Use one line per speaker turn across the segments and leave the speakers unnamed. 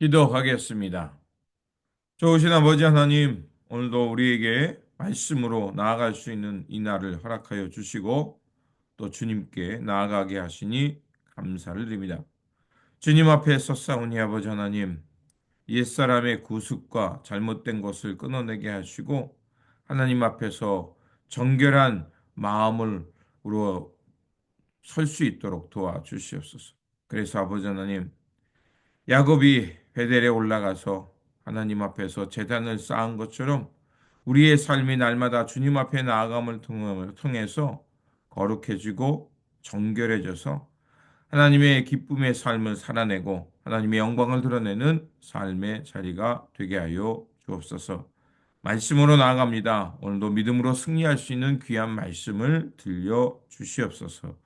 기도하겠습니다. 좋으신 아버지 하나님, 오늘도 우리에게 말씀으로 나아갈 수 있는 이 날을 허락하여 주시고 또 주님께 나아가게 하시니 감사를 드립니다. 주님 앞에 섰사오니 아버지 하나님, 옛사람의 구습과 잘못된 것을 끊어내게 하시고 하나님 앞에서 정결한 마음으로 설 수 있도록 도와주시옵소서. 그래서 아버지 하나님, 야곱이 베델에 올라가서 하나님 앞에서 제단을 쌓은 것처럼 우리의 삶이 날마다 주님 앞에 나아감을 통해서 거룩해지고 정결해져서 하나님의 기쁨의 삶을 살아내고 하나님의 영광을 드러내는 삶의 자리가 되게 하여 주옵소서. 말씀으로 나아갑니다. 오늘도 믿음으로 승리할 수 있는 귀한 말씀을 들려 주시옵소서.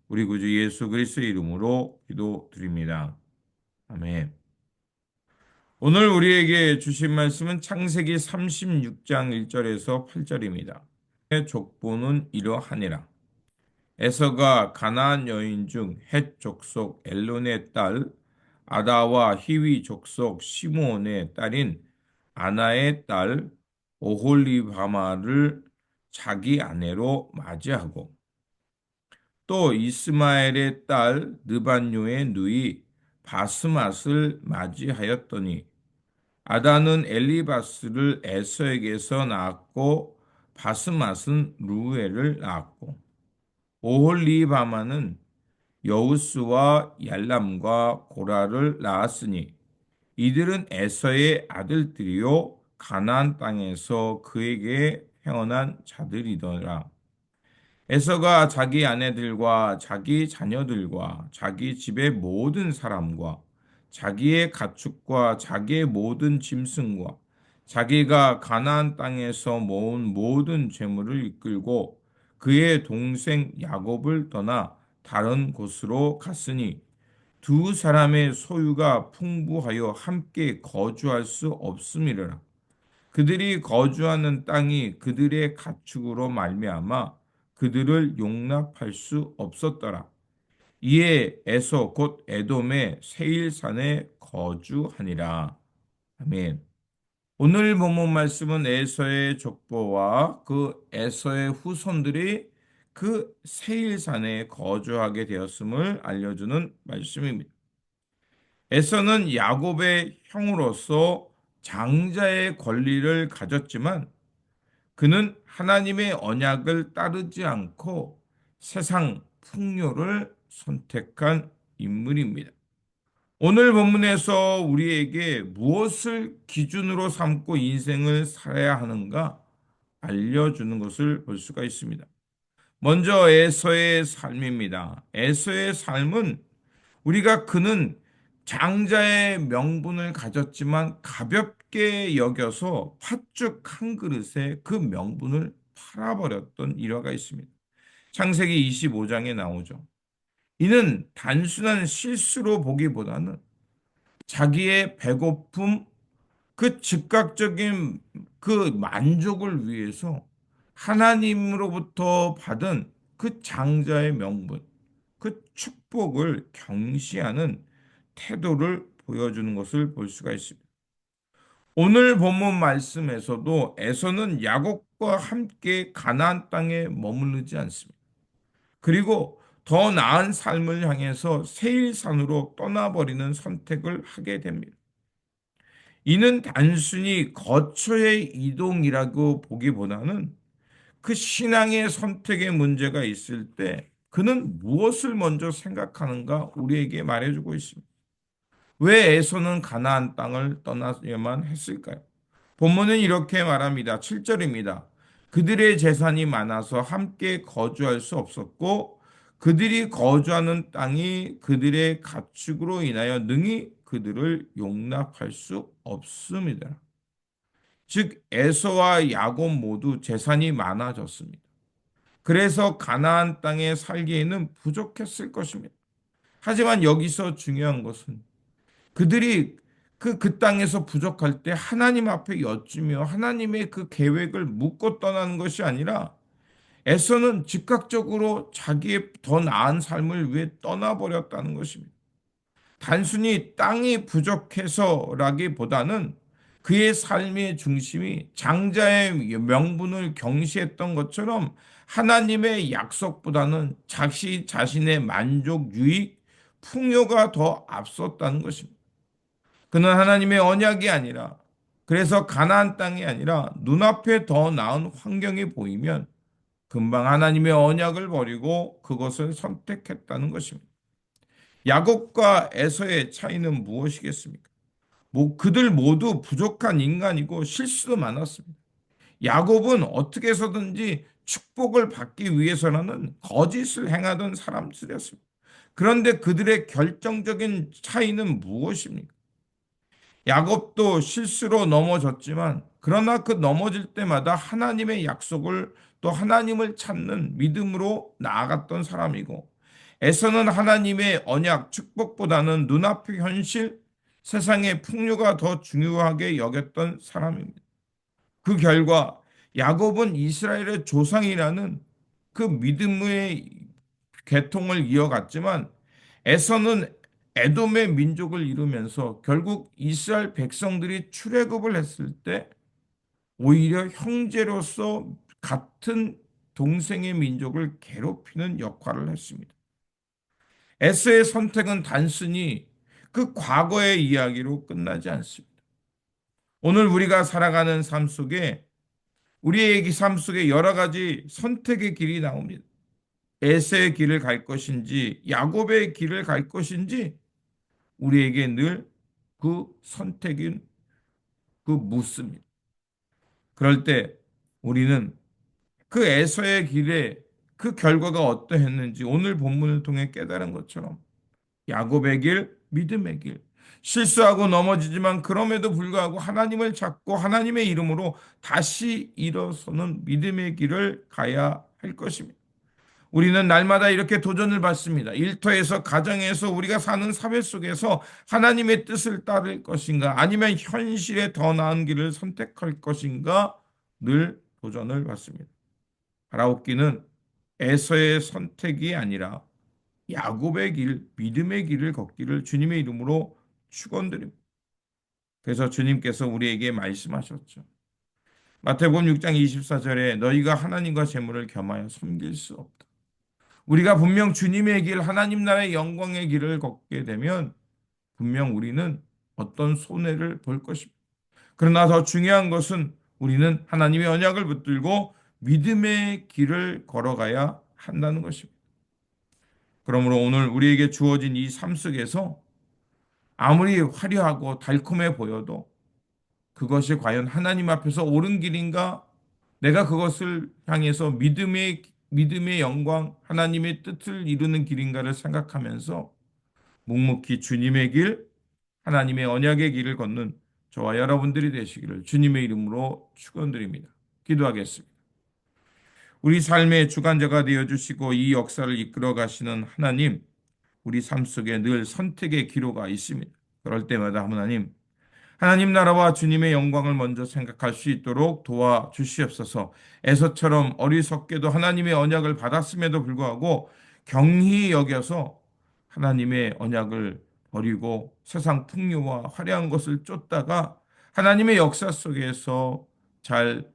우리 구주 예수 그리스도의 이름으로 기도드립니다. 아멘. 오늘 우리에게 주신 말씀은 창세기 36장 1절에서 8절입니다. 족보는 이러하니라. 에서가 가나안 여인 중 헷 족속 엘론의 딸 아다와 히위 족속 시므온의 딸인 아나의 딸 오홀리바마를 자기 아내로 맞이하고 또 이스마엘의 딸 느반요의 누이 바스맛을 맞이하였더니 아다는 엘리바스를 에서에게서 낳았고 바스맛은 루엘을 낳았고 오홀리바마는 여우스와 얄람과 고라를 낳았으니 이들은 에서의 아들들이요 가나안 땅에서 그에게 태어난 자들이더라. 에서가 자기 아내들과 자기 자녀들과 자기 집의 모든 사람과 자기의 가축과 자기의 모든 짐승과 자기가 가나안 땅에서 모은 모든 재물을 이끌고 그의 동생 야곱을 떠나 다른 곳으로 갔으니 두 사람의 소유가 풍부하여 함께 거주할 수 없음이라. 그들이 거주하는 땅이 그들의 가축으로 말미암아 그들을 용납할 수 없었더라. 이에 에서 곧 에돔의 세일산에 거주하니라. 아멘. 오늘 본문 말씀은 에서의 족보와 그 에서의 후손들이 그 세일산에 거주하게 되었음을 알려주는 말씀입니다. 에서는 야곱의 형으로서 장자의 권리를 가졌지만 그는 하나님의 언약을 따르지 않고 세상 풍요를 선택한 인물입니다. 오늘 본문에서 우리에게 무엇을 기준으로 삼고 인생을 살아야 하는가 알려주는 것을 볼 수가 있습니다. 먼저 에서의 삶입니다. 에서의 삶은 우리가 그는 장자의 명분을 가졌지만 가볍게 여겨서 팥죽 한 그릇에 그 명분을 팔아버렸던 일화가 있습니다. 창세기 25장에 나오죠. 이는 단순한 실수로 보기보다는 자기의 배고픔, 그 즉각적인 그 만족을 위해서 하나님으로부터 받은 그 장자의 명분, 그 축복을 경시하는 태도를 보여주는 것을 볼 수가 있습니다. 오늘 본문 말씀에서도 에서는 야곱과 함께 가나안 땅에 머무르지 않습니다. 그리고 더 나은 삶을 향해서 세일산으로 떠나버리는 선택을 하게 됩니다. 이는 단순히 거처의 이동이라고 보기보다는 그 신앙의 선택의 문제가 있을 때 그는 무엇을 먼저 생각하는가 우리에게 말해주고 있습니다. 왜 에서는 가나안 땅을 떠나야만 했을까요? 본문은 이렇게 말합니다. 7절입니다. 그들의 재산이 많아서 함께 거주할 수 없었고 그들이 거주하는 땅이 그들의 가축으로 인하여 능히 그들을 용납할 수 없습니다. 즉 에서와 야곱 모두 재산이 많아졌습니다. 그래서 가나안 땅에 살기에는 부족했을 것입니다. 하지만 여기서 중요한 것은 그들이 그 땅에서 부족할 때 하나님 앞에 여쭈며 하나님의 그 계획을 묻고 떠나는 것이 아니라 에서는 즉각적으로 자기의 더 나은 삶을 위해 떠나버렸다는 것입니다. 단순히 땅이 부족해서라기보다는 그의 삶의 중심이 장자의 명분을 경시했던 것처럼 하나님의 약속보다는 자신의 만족, 유익, 풍요가 더 앞섰다는 것입니다. 그는 하나님의 언약이 아니라, 그래서 가나안 땅이 아니라 눈앞에 더 나은 환경이 보이면 금방 하나님의 언약을 버리고 그것을 선택했다는 것입니다. 야곱과 에서의 차이는 무엇이겠습니까? 그들 모두 부족한 인간이고 실수도 많았습니다. 야곱은 어떻게 해서든지 축복을 받기 위해서라는 거짓을 행하던 사람들이었습니다. 그런데 그들의 결정적인 차이는 무엇입니까? 야곱도 실수로 넘어졌지만 그러나 그 넘어질 때마다 하나님의 약속을 또 하나님을 찾는 믿음으로 나아갔던 사람이고, 에서는 하나님의 언약 축복보다는 눈앞의 현실, 세상의 풍요가 더 중요하게 여겼던 사람입니다. 그 결과 야곱은 이스라엘의 조상이라는 그 믿음의 계통을 이어갔지만, 에서는 에돔의 민족을 이루면서 결국 이스라엘 백성들이 출애굽을 했을 때 오히려 형제로서 같은 동생의 민족을 괴롭히는 역할을 했습니다. 에서의 선택은 단순히 그 과거의 이야기로 끝나지 않습니다. 오늘 우리가 살아가는 삶 속에, 우리의 삶 속에 여러 가지 선택의 길이 나옵니다. 에서의 길을 갈 것인지 야곱의 길을 갈 것인지 우리에게 늘 그 선택인 그 묻습니다. 그럴 때 우리는 그 에서의 길에 그 결과가 어떠했는지 오늘 본문을 통해 깨달은 것처럼 야곱의 길, 믿음의 길, 실수하고 넘어지지만 그럼에도 불구하고 하나님을 찾고 하나님의 이름으로 다시 일어서는 믿음의 길을 가야 할 것입니다. 우리는 날마다 이렇게 도전을 받습니다. 일터에서, 가정에서, 우리가 사는 사회 속에서 하나님의 뜻을 따를 것인가, 아니면 현실에 더 나은 길을 선택할 것인가, 늘 도전을 받습니다. 바라옵기는 에서의 선택이 아니라 야곱의 길, 믿음의 길을 걷기를 주님의 이름으로 축원드립니다. 그래서 주님께서 우리에게 말씀하셨죠. 마태복음 6장 24절에 너희가 하나님과 재물을 겸하여 섬길 수 없다. 우리가 분명 주님의 길, 하나님 나라의 영광의 길을 걷게 되면 분명 우리는 어떤 손해를 볼 것입니다. 그러나 더 중요한 것은 우리는 하나님의 언약을 붙들고 믿음의 길을 걸어가야 한다는 것입니다. 그러므로 오늘 우리에게 주어진 이 삶 속에서 아무리 화려하고 달콤해 보여도 그것이 과연 하나님 앞에서 옳은 길인가? 내가 그것을 향해서 믿음의 영광, 하나님의 뜻을 이루는 길인가를 생각하면서 묵묵히 주님의 길, 하나님의 언약의 길을 걷는 저와 여러분들이 되시기를 주님의 이름으로 축원드립니다. 기도하겠습니다. 우리 삶의 주관자가 되어 주시고 이 역사를 이끌어 가시는 하나님, 우리 삶 속에 늘 선택의 기로가 있습니다. 그럴 때마다 하나님 나라와 주님의 영광을 먼저 생각할 수 있도록 도와주시옵소서. 에서처럼 어리석게도 하나님의 언약을 받았음에도 불구하고 경히 여겨서 하나님의 언약을 버리고 세상 풍요와 화려한 것을 쫓다가 하나님의 역사 속에서 잘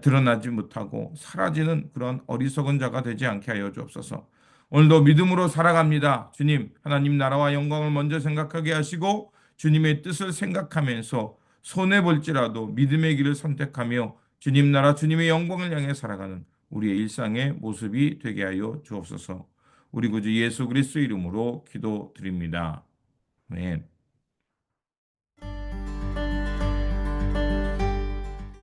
드러나지 못하고 사라지는 그런 어리석은 자가 되지 않게 하여 주옵소서. 오늘도 믿음으로 살아갑니다. 주님, 하나님 나라와 영광을 먼저 생각하게 하시고 주님의 뜻을 생각하면서 손해볼지라도 믿음의 길을 선택하며 주님 나라 주님의 영광을 향해 살아가는 우리의 일상의 모습이 되게 하여 주옵소서. 우리 구주 예수 그리스도 이름으로 기도드립니다. 아멘.